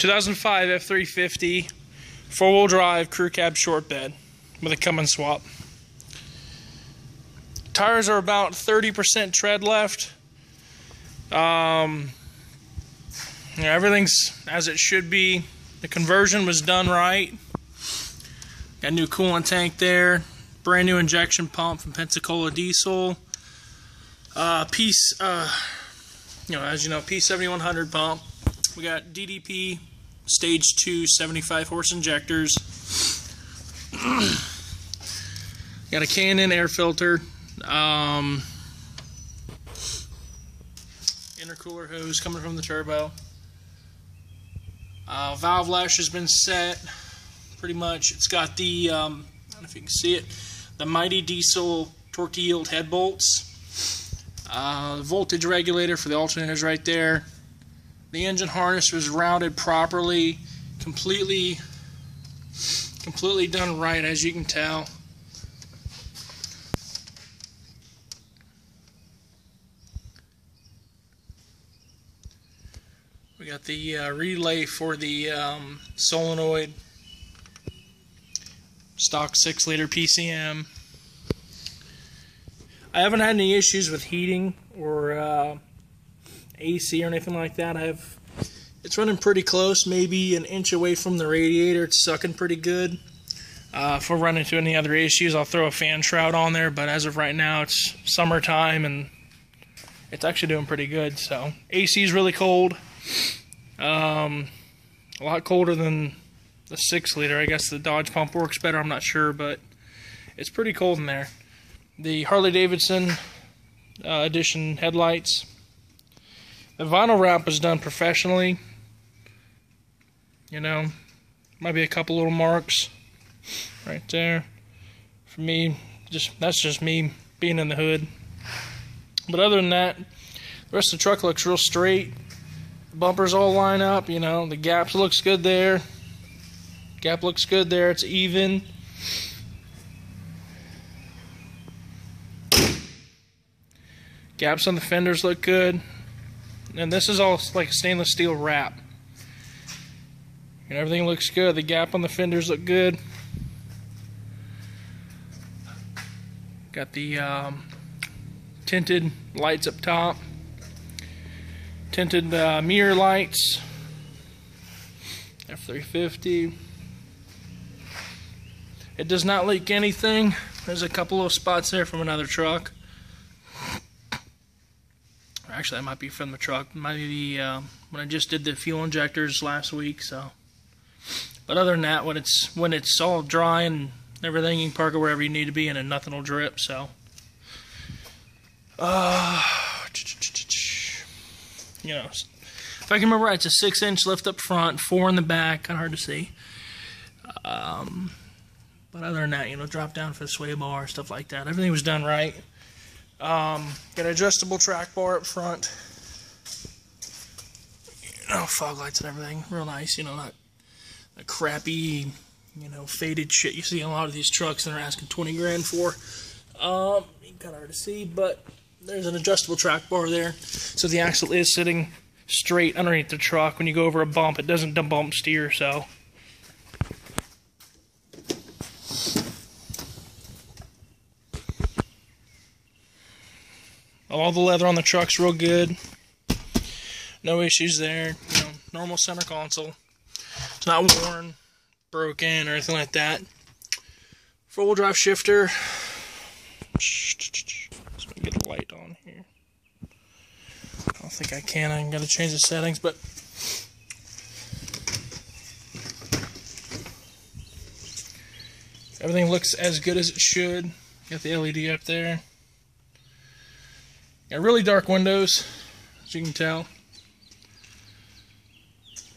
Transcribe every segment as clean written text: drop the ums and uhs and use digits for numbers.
2005 F350 four-wheel drive crew cab short bed with a cummins swap. Tires are about 30% tread left. Everything's as it should be. The conversion was done right. Got a new coolant tank there. Brand new injection pump from Pensacola Diesel. As you know, P7100 pump. We got DDP stage 2 75 horse injectors. Got a K&N air filter. Intercooler hose coming from the turbo. Valve lash has been set pretty much. It's got the I don't know if you can see it, the Mighty Diesel torque to yield head bolts. The voltage regulator for the alternators right there. The engine harness was routed properly, completely done right, as you can tell. We got the relay for the solenoid, stock 6-liter PCM. I haven't had any issues with heating or AC or anything like that. It's running pretty close, maybe an inch away from the radiator. It's sucking pretty good. If we run into any other issues, I'll throw a fan shroud on there, but as of right now, it's summertime and it's actually doing pretty good. So AC is really cold. A lot colder than the 6-liter. I guess the Dodge pump works better, I'm not sure, but it's pretty cold in there. The Harley-Davidson edition headlights. The vinyl wrap was done professionally. You know, might be a couple little marks right there. For me, that's just me being in the hood. But other than that, the rest of the truck looks real straight. The bumpers all line up, you know, the gaps looks good there. Gap looks good there, it's even. Gaps on the fenders look good. And this is all like a stainless steel wrap. And everything looks good. The gap on the fenders look good. Got the tinted lights up top. Tinted mirror lights. F350. It does not leak anything. There's a couple of spots there from another truck. Actually, that might be from the truck. It might be when I just did the fuel injectors last week. So, but other than that, when it's all dry and everything, you can park it wherever you need to be, and nothing will drip. So, you know, if I can remember right, it's a 6-inch lift up front, 4 in the back. Kind of hard to see. But other than that, you know, drop down for the sway bar, stuff like that. Everything was done right. Got an adjustable track bar up front. You know, fog lights and everything. Real nice, you know, not a crappy, you know, faded shit you see in a lot of these trucks that are asking 20 grand for. Kind of hard to see, but there's an adjustable track bar there. So the axle is sitting straight underneath the truck. When you go over a bump, it doesn't bump steer, so. All the leather on the truck's real good. No issues there. You know, normal center console. It's not worn, broken, or anything like that. Four-wheel drive shifter. Let's get the light on here. I don't think I can. I gotta change the settings, but everything looks as good as it should. Got the LED up there. Got really dark windows, as you can tell.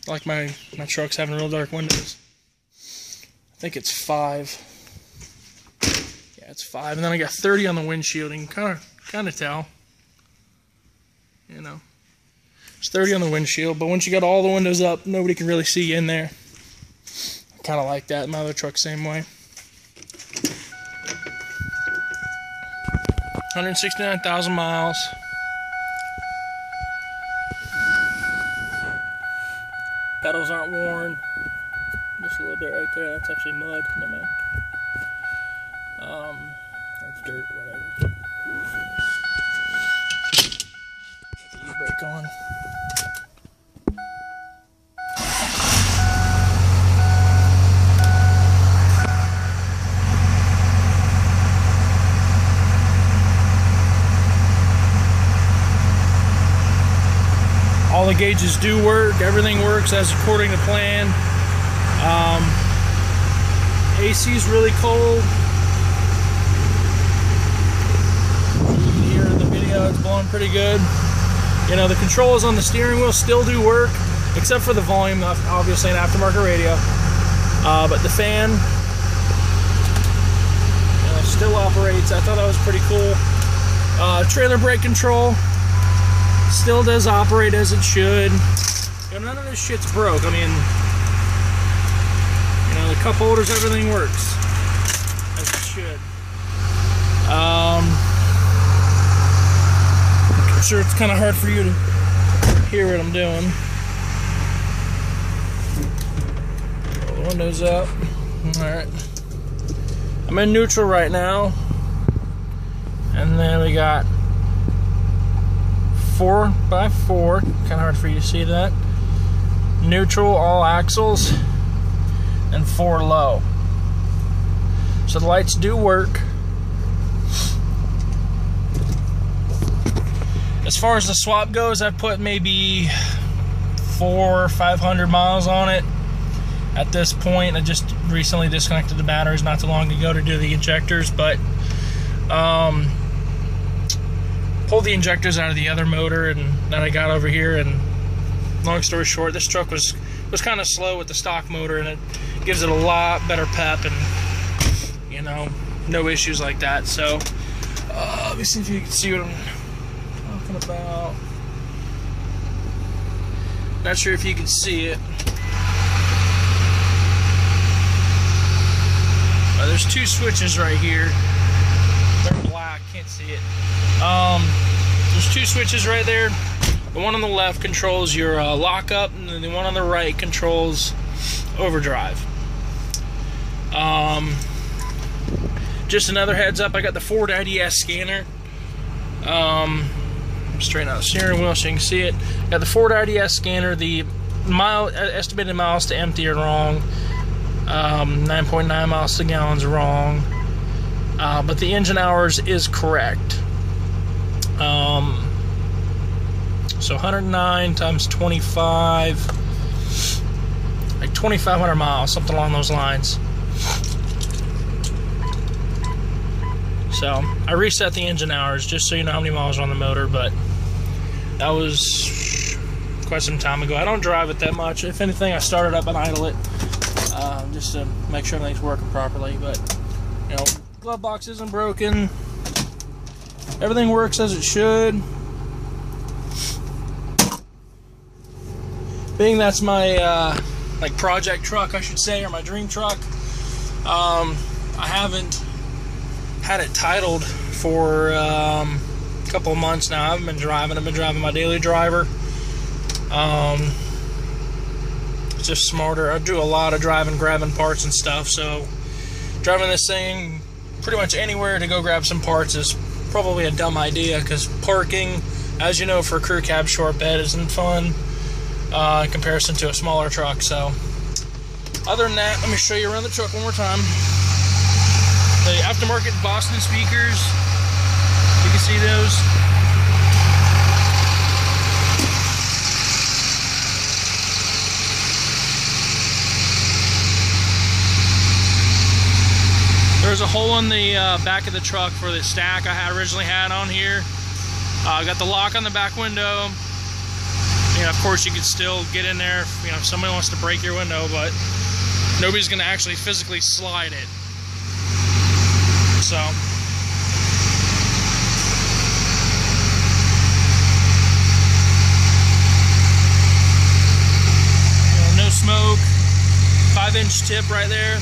Like my truck's having real dark windows. I think it's 5. Yeah, it's 5. And then I got 30 on the windshield. You can kind of tell. You know, it's 30 on the windshield. But once you got all the windows up, nobody can really see you in there. I kind of like that. My other truck, same way. 169,000 miles. Pedals aren't worn. Just a little bit right there. That's actually mud. Never mind. Or it's dirt, whatever. E-brake on. All the gauges do work. Everything works as according to plan. AC is really cold. You can hear in the video it's blowing pretty good. You know, the controls on the steering wheel still do work, except for the volume, obviously an aftermarket radio. But the fan, you know, still operates. I thought that was pretty cool. Trailer brake control still does operate as it should. You know, none of this shit's broke. I mean, you know, the cup holders, everything works as it should. I'm sure it's kind of hard for you to hear what I'm doing. Roll the windows up. Alright. I'm in neutral right now. And then we got 4x4, kind of hard for you to see that. Neutral, all axles, and 4 low. So the lights do work. As far as the swap goes, I've put maybe 400 or 500 miles on it at this point. I just recently disconnected the batteries not too long ago to do the injectors, but pulled the injectors out of the other motor and that I got over here, and long story short, this truck was kind of slow with the stock motor, and it gives it a lot better pep and, you know, no issues like that. So let me see if you can see what I'm talking about. Not sure if you can see it. There's 2 switches right here. They're black, can't see it. There's 2 switches right there. The one on the left controls your lockup, and then the one on the right controls overdrive. Just another heads up, I got the Ford IDS scanner. Straighten out the steering wheel so you can see it. Got the Ford IDS scanner. The estimated miles to empty are wrong. 9.9 miles to gallon's wrong. But the engine hours is correct. So 109 times 25, like 2,500 miles, something along those lines. So I reset the engine hours just so you know how many miles are on the motor, but that was quite some time ago. I don't drive it that much. If anything, I start it up and idle it just to make sure everything's working properly. But, you know, glove box isn't broken. Everything works as it should. Being that's my like project truck, I should say, or my dream truck, I haven't had it titled for a couple of months now. I haven't been driving. I've been driving my daily driver. It's just smarter. I do a lot of driving, grabbing parts and stuff, so driving this thing pretty much anywhere to go grab some parts is probably a dumb idea, because parking, as you know, for a crew cab short bed isn't fun in comparison to a smaller truck. So other than that, let me show you around the truck one more time. The aftermarket Boston speakers, you can see those. There's a hole in the back of the truck for the stack I originally had on here. I got the lock on the back window. You know, of course, you could still get in there if, you know, if somebody wants to break your window, but nobody's going to actually physically slide it. So, you know, no smoke. 5-inch tip right there.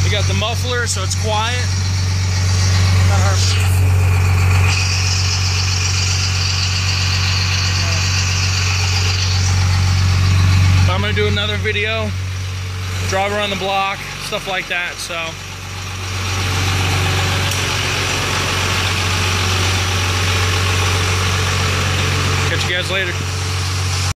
We got the muffler, so it's quiet. Not hard. What I'm going to do another video, drive around the block, stuff like that. So catch you guys later.